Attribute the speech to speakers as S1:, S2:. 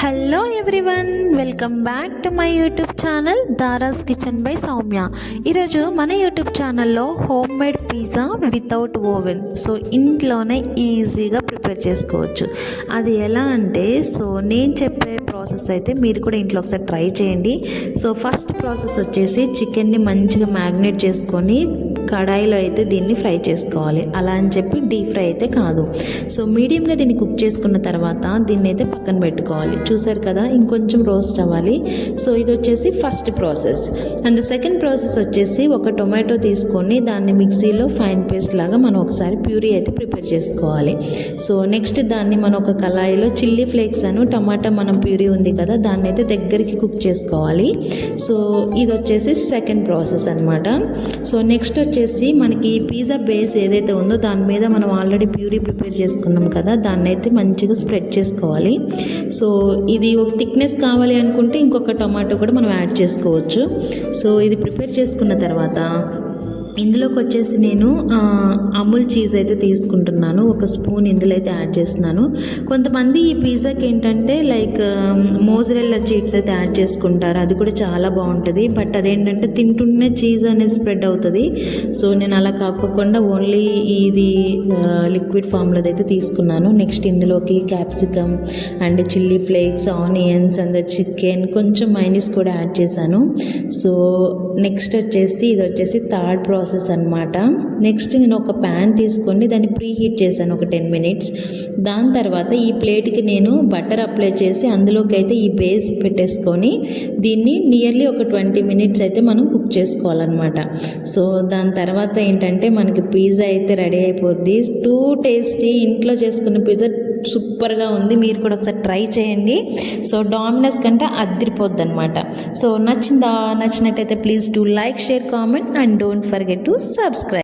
S1: Hello everyone, welcome back to my YouTube channel Dhara's kitchen by Soumya. ఈరోజు మన YouTube ఛానల్లో home made pizza without oven, so ఇంట్లోనే ఈజీగా prepare చేసుకోవచ్చు. అది ఎలా అంటే, సో నేను చెప్పే ప్రాసెస్ అయితే మీరు కూడా ఇంట్లో ఒకసారి ట్రై చేయండి. సో ఫస్ట్ ప్రాసెస్ వచ్చేసి చికెన్ని మంచిగా మ్యాగ్నేట్ చేసుకొని కడాయిలో అయితే దీన్ని ఫ్రై చేసుకోవాలి. అలా అని చెప్పి డీప్ ఫ్రై అయితే కాదు. సో మీడియంగా దీన్ని కుక్ చేసుకున్న తర్వాత దీన్ని అయితే పక్కన పెట్టుకోవాలి. చూసారు కదా, ఇంకొంచెం రోస్ట్ అవ్వాలి. సో ఇది వచ్చేసి first process. And second process వచ్చేసి ఒక టొమాటో తీసుకొని దాన్ని మిక్సీలో ఫైన్ పేస్ట్ లాగా మనం ఒకసారి ప్యూరీ అయితే ప్రిపేర్ చేసుకోవాలి. సో నెక్స్ట్ దాన్ని మనం ఒక కళాయిలో చిల్లీ ఫ్లేక్స్ అను టమాటా మనం ప్యూరీ ఉంది కదా, దాన్ని అయితే దగ్గరికి కుక్ చేసుకోవాలి. సో ఇది వచ్చేసి సెకండ్ ప్రాసెస్ అనమాట. సో నెక్స్ట్ వచ్చేసి మనకి పిజ్జా బేస్ ఏదైతే ఉందో దాని మీద మనం ఆల్రెడీ ప్యూరీ ప్రిపేర్ చేసుకున్నాం కదా, దాన్ని అయితే మంచిగా స్ప్రెడ్ చేసుకోవాలి. సో ఇది ఒక థిక్నెస్ కావాలి అనుకుంటే ఇంకొక టొమాటో కూడా మనం యాడ్ చేసుకోవచ్చు. సో ఇది ప్రిపేర్ చేసుకున్న తర్వాత ఇందులోకి వచ్చేసి నేను అమూల్ చీజ్ అయితే తీసుకుంటున్నాను. ఒక స్పూన్ ఇందులో అయితే యాడ్ చేస్తున్నాను. కొంతమంది ఈ పిజ్జాకి ఏంటంటే లైక్ మోజరెల్లా చీజ్ అయితే యాడ్ చేసుకుంటారు, అది కూడా చాలా బాగుంటుంది. బట్ అదేంటంటే తింటున్న చీజ్ అనేది స్ప్రెడ్ అవుతుంది. సో నేను అలా కాకుండా ఓన్లీ ఇది లిక్విడ్ ఫామ్లో అయితే తీసుకున్నాను. నెక్స్ట్ ఇందులోకి capsicum and chilli flakes, onions and chicken, కొంచెం మైనీస్ కూడా యాడ్ చేశాను. సో నెక్స్ట్ వచ్చేసి ఇది వచ్చేసి థర్డ్ ప్రాసెస్ అనమాట. నెక్స్ట్ నేను ఒక ప్యాన్ తీసుకొని దాన్ని ప్రీ హీట్ చేశాను ఒక 10 minutes. దాని తర్వాత ఈ ప్లేట్కి నేను బటర్ అప్లై చేసి అందులోకి అయితే ఈ బేస్ పెట్టేసుకొని దీన్ని నియర్లీ ఒక 20 minutes అయితే మనం కుక్ చేసుకోవాలన్నమాట. సో దాని తర్వాత ఏంటంటే మనకి పిజ్జా అయితే రెడీ అయిపోద్ది. టూ టేస్టీ ఇంట్లో చేసుకున్న పిజ్జా సూపర్గా ఉంది. మీరు కూడా ఒకసారి ట్రై చేయండి. సో డామినోస్ కంటే అదిరిపోద్ది అనమాట. సో నచ్చినట్టయితే please do like, share, comment and don't forget to subscribe.